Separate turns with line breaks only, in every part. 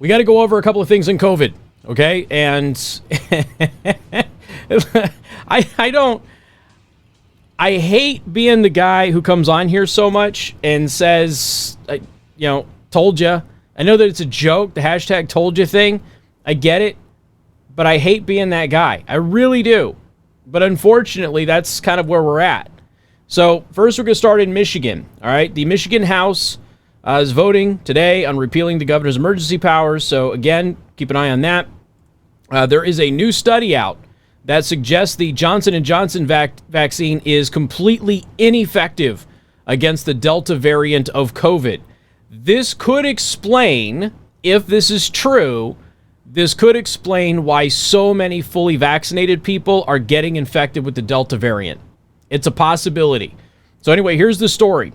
we got to go over a couple of things in COVID, okay? And I hate being the guy who comes on here so much and says, told you. I know that it's a joke, the hashtag told you thing. I get it, but I hate being that guy. I really do. But unfortunately, that's kind of where we're at. So first, we're going to start in Michigan. All right, the Michigan House is voting today on repealing the governor's emergency powers. So again, keep an eye on that. There is a new study out that suggests the Johnson & Johnson vaccine is completely ineffective against the Delta variant of COVID. This could explain, if this is true, this could explain why so many fully vaccinated people are getting infected with the Delta variant. It's a possibility. So anyway, here's the story.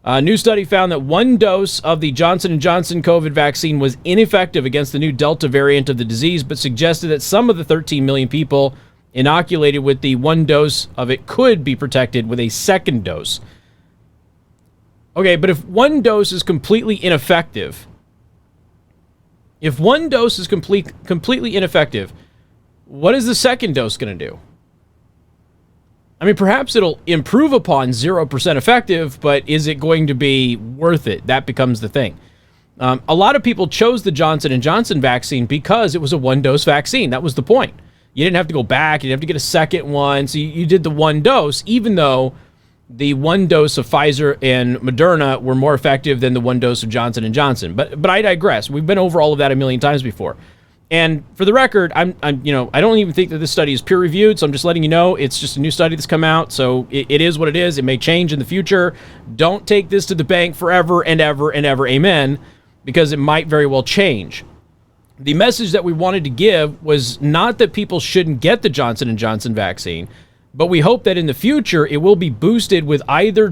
A new study found that one dose of the Johnson & Johnson COVID vaccine was ineffective against the new Delta variant of the disease, but suggested that some of the 13 million people inoculated with the one dose of it could be protected with a second dose. Okay, but if one dose is completely ineffective, completely ineffective, what is the second dose going to do? I mean, perhaps it'll improve upon 0% effective, but is it going to be worth it? That becomes the thing. A lot of people chose the Johnson & Johnson vaccine because it was a one-dose vaccine. That was the point. You didn't have to go back. You didn't have to get a second one. So you did the one dose, even though the one dose of Pfizer and Moderna were more effective than the one dose of Johnson & Johnson. But I digress. We've been over all of that a million times before. And for the record, I don't even think that this study is peer-reviewed, so I'm just letting you know it's just a new study that's come out, so it is what it is. It may change in the future. Don't take this to the bank forever and ever and ever, amen, because it might very well change. The message that we wanted to give was not that people shouldn't get the Johnson & Johnson vaccine, but we hope that in the future it will be boosted with either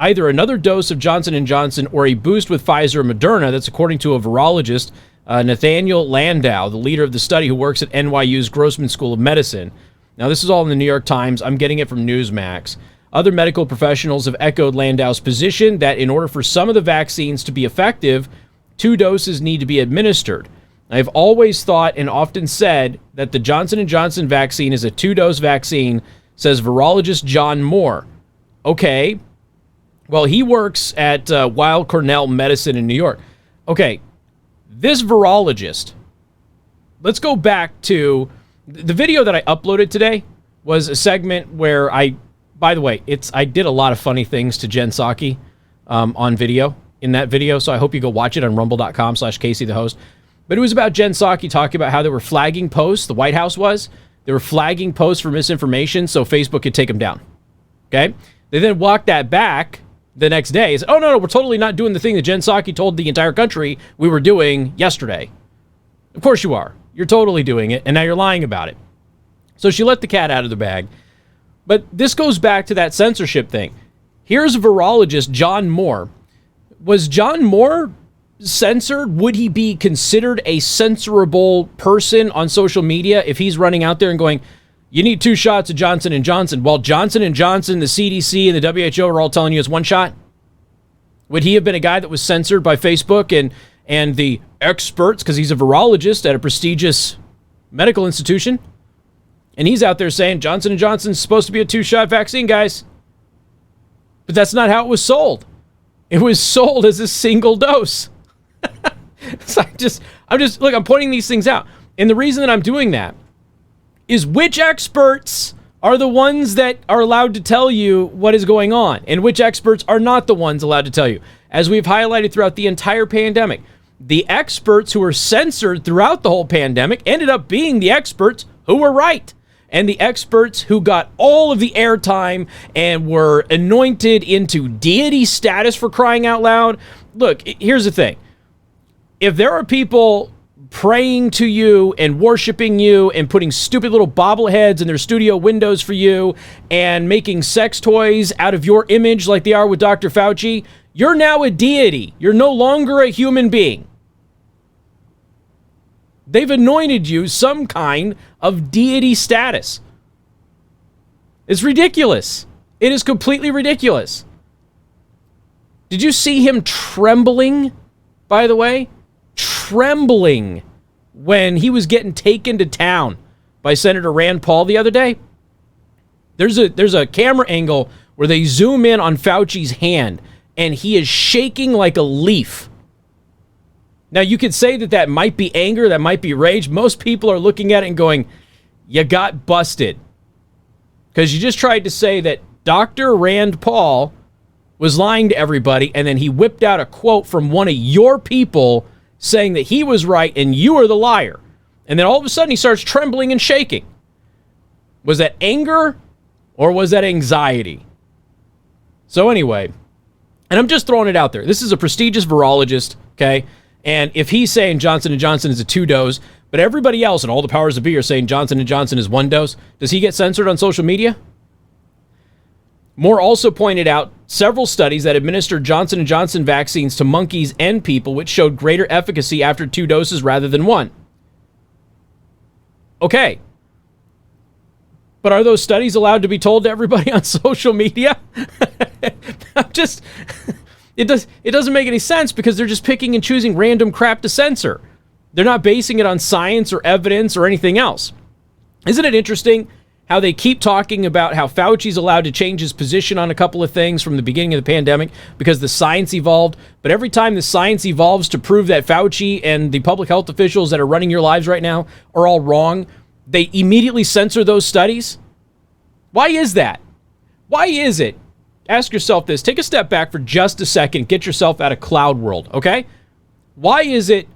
another dose of Johnson & Johnson or a boost with Pfizer or Moderna. That's according to a virologist, Nathaniel Landau, the leader of the study who works at NYU's Grossman School of Medicine. Now, this is all in the New York Times. I'm getting it from Newsmax. Other medical professionals have echoed Landau's position that in order for some of the vaccines to be effective, 2 doses need to be administered. I've always thought and often said that the Johnson & Johnson vaccine is a 2-dose vaccine, says virologist John Moore. Okay, well, he works at Weill Cornell Medicine in New York. Okay, this virologist, let's go back to the video that I uploaded today was a segment where by the way, I did a lot of funny things to Jen Psaki on video in that video, so I hope you go watch it on rumble.com/Casey the host. But it was about Jen Psaki talking about how they were flagging posts, the White House was. They were flagging posts for misinformation so Facebook could take them down. Okay? They then walked that back the next day. Said, oh, no, we're totally not doing the thing that Jen Psaki told the entire country we were doing yesterday. Of course you are. You're totally doing it, and now you're lying about it. So she let the cat out of the bag. But this goes back to that censorship thing. Here's virologist John Moore. Was John Moore censored? Would he be considered a censorable person on social media if he's running out there and going, you need 2 shots of Johnson & Johnson, while Johnson & Johnson, the CDC, and the WHO are all telling you it's 1 shot? Would he have been a guy that was censored by Facebook and the experts, because he's a virologist at a prestigious medical institution? And he's out there saying Johnson & Johnson's supposed to be a 2-shot vaccine, guys. But that's not how it was sold. It was sold as a single dose. So I'm pointing these things out. And the reason that I'm doing that is which experts are the ones that are allowed to tell you what is going on and which experts are not the ones allowed to tell you. As we've highlighted throughout the entire pandemic, the experts who were censored throughout the whole pandemic ended up being the experts who were right. And the experts who got all of the airtime and were anointed into deity status, for crying out loud. Look, here's the thing. If there are people praying to you and worshiping you and putting stupid little bobbleheads in their studio windows for you and making sex toys out of your image like they are with Dr. Fauci, you're now a deity. You're no longer a human being. They've anointed you some kind of deity status. It's ridiculous. It is completely ridiculous. Did you see him trembling, by the way? trembling when he was getting taken to town by Senator Rand Paul the other day. There's a camera angle where they zoom in on Fauci's hand, and he is shaking like a leaf. Now, you could say that might be anger, that might be rage. Most people are looking at it and going, you got busted. Because you just tried to say that Dr. Rand Paul was lying to everybody, and then he whipped out a quote from one of your people saying that he was right and you are the liar. And then all of a sudden he starts trembling and shaking. Was that anger or was that anxiety? So anyway, and I'm just throwing it out there. This is a prestigious virologist, okay? And if he's saying Johnson & Johnson is a 2-dose, but everybody else and all the powers that be are saying Johnson & Johnson is 1 dose, does he get censored on social media? Moore also pointed out several studies that administered Johnson & Johnson vaccines to monkeys and people, which showed greater efficacy after 2 doses rather than 1. Okay. But are those studies allowed to be told to everybody on social media? It doesn't make any sense because they're just picking and choosing random crap to censor. They're not basing it on science or evidence or anything else. Isn't it interesting how they keep talking about how Fauci's allowed to change his position on a couple of things from the beginning of the pandemic because the science evolved. But every time the science evolves to prove that Fauci and the public health officials that are running your lives right now are all wrong, they immediately censor those studies. Why is that? Why is it? Ask yourself this. Take a step back for just a second. Get yourself out of cloud world, okay? Why is it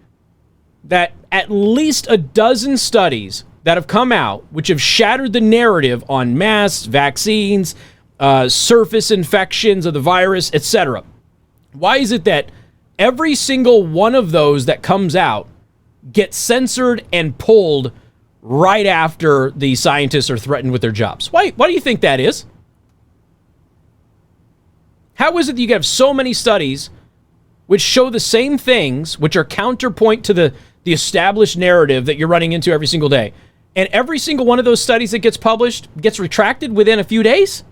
that at least a dozen studies that have come out, which have shattered the narrative on masks, vaccines, surface infections of the virus, etc. Why is it that every single one of those that comes out gets censored and pulled right after the scientists are threatened with their jobs? Why do you think that is? How is it that you have so many studies which show the same things, which are counterpoint to the established narrative that you're running into every single day? And every single one of those studies that gets published gets retracted within a few days.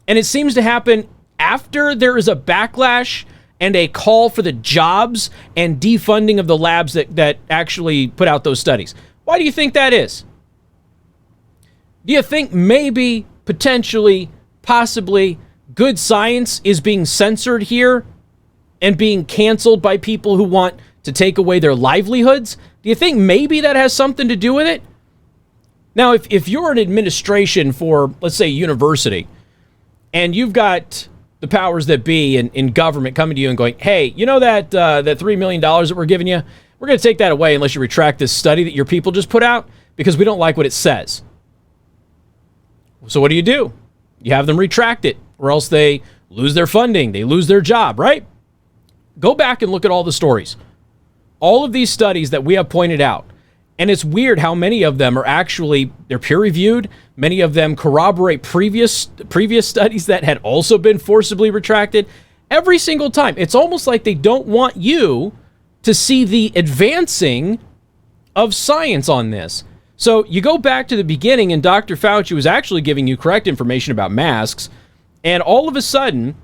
And it seems to happen after there is a backlash and a call for the jobs and defunding of the labs that actually put out those studies. Why do you think that is? Do you think maybe, potentially, possibly, good science is being censored here and being canceled by people who want to take away their livelihoods? Do you think maybe that has something to do with it? Now, if you're an administration for, let's say, a university, and you've got the powers that be in government coming to you and going, hey, you know that $3 million that we're giving you? We're going to take that away unless you retract this study that your people just put out because we don't like what it says. So what do? You have them retract it, or else they lose their funding, they lose their job, right? Go back and look at all the stories. All of these studies that we have pointed out, and it's weird how many of them are actually, they're peer-reviewed. Many of them corroborate previous studies that had also been forcibly retracted. Every single time, it's almost like they don't want you to see the advancing of science on this. So you go back to the beginning, and Dr. Fauci was actually giving you correct information about masks, and all of a sudden,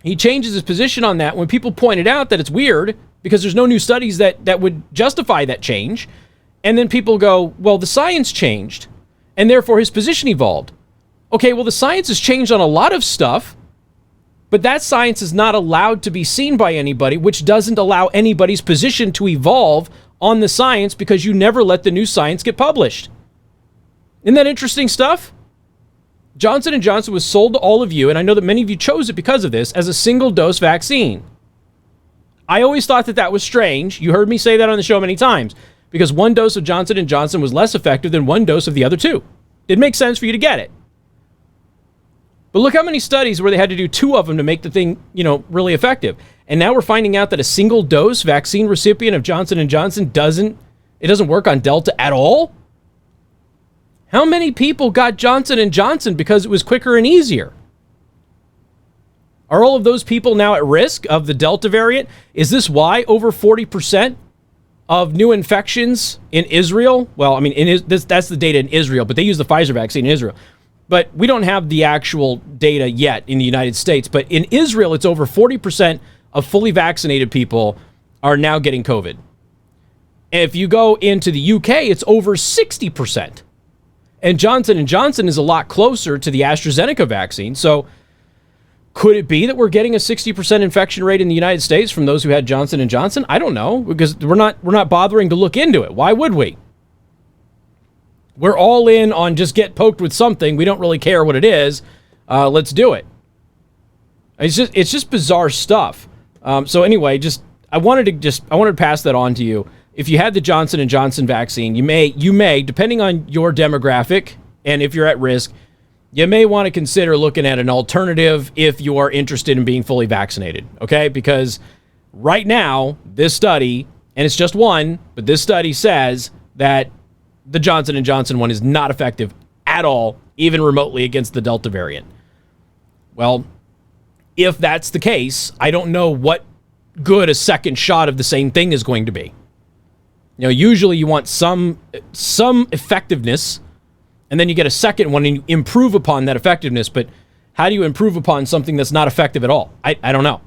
he changes his position on that when people pointed out that it's weird because there's no new studies that would justify that change. And then people go, well, the science changed, and therefore his position evolved. Okay, well, the science has changed on a lot of stuff, but that science is not allowed to be seen by anybody, which doesn't allow anybody's position to evolve on the science because you never let the new science get published. Isn't that interesting stuff? Johnson & Johnson was sold to all of you, and I know that many of you chose it because of this, as a single-dose vaccine. I always thought that was strange. You heard me say that on the show many times, because 1 dose of Johnson & Johnson was less effective than 1 dose of the other 2. It makes sense for you to get it. But look how many studies where they had to do 2 of them to make the thing, really effective. And now we're finding out that a single-dose vaccine recipient of Johnson & Johnson doesn't work on Delta at all? How many people got Johnson & Johnson because it was quicker and easier? Are all of those people now at risk of the Delta variant? Is this why over 40% of new infections in Israel, well, I mean, that's the data in Israel, but they use the Pfizer vaccine in Israel. But we don't have the actual data yet in the United States. But in Israel, it's over 40% of fully vaccinated people are now getting COVID. If you go into the UK, it's over 60%. And Johnson & Johnson is a lot closer to the AstraZeneca vaccine. So could it be that we're getting a 60% infection rate in the United States from those who had Johnson & Johnson? I don't know, because we're not bothering to look into it. Why would we? We're all in on just get poked with something. We don't really care what it is. Let's do it. It's just bizarre stuff. So anyway, I wanted to pass that on to you. If you had the Johnson & Johnson vaccine, you may, depending on your demographic and if you're at risk, you may want to consider looking at an alternative if you are interested in being fully vaccinated, okay? Because right now, this study, and it's just one, but this study says that the Johnson & Johnson one is not effective at all, even remotely against the Delta variant. Well, if that's the case, I don't know what good a second shot of the same thing is going to be. You know, usually you want some effectiveness, and then you get a second one and you improve upon that effectiveness. But how do you improve upon something that's not effective at all? I don't know.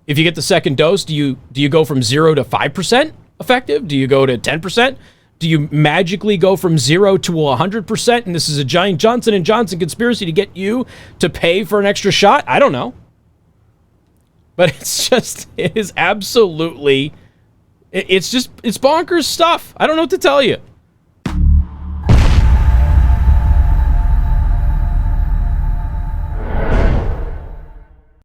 If you get the second dose, do you go from 0 to 5% effective? Do you go to 10%? Do you magically go from 0 to 100%? And this is a giant Johnson & Johnson conspiracy to get you to pay for an extra shot? I don't know. But it is absolutely, it's bonkers stuff. I don't know what to tell you.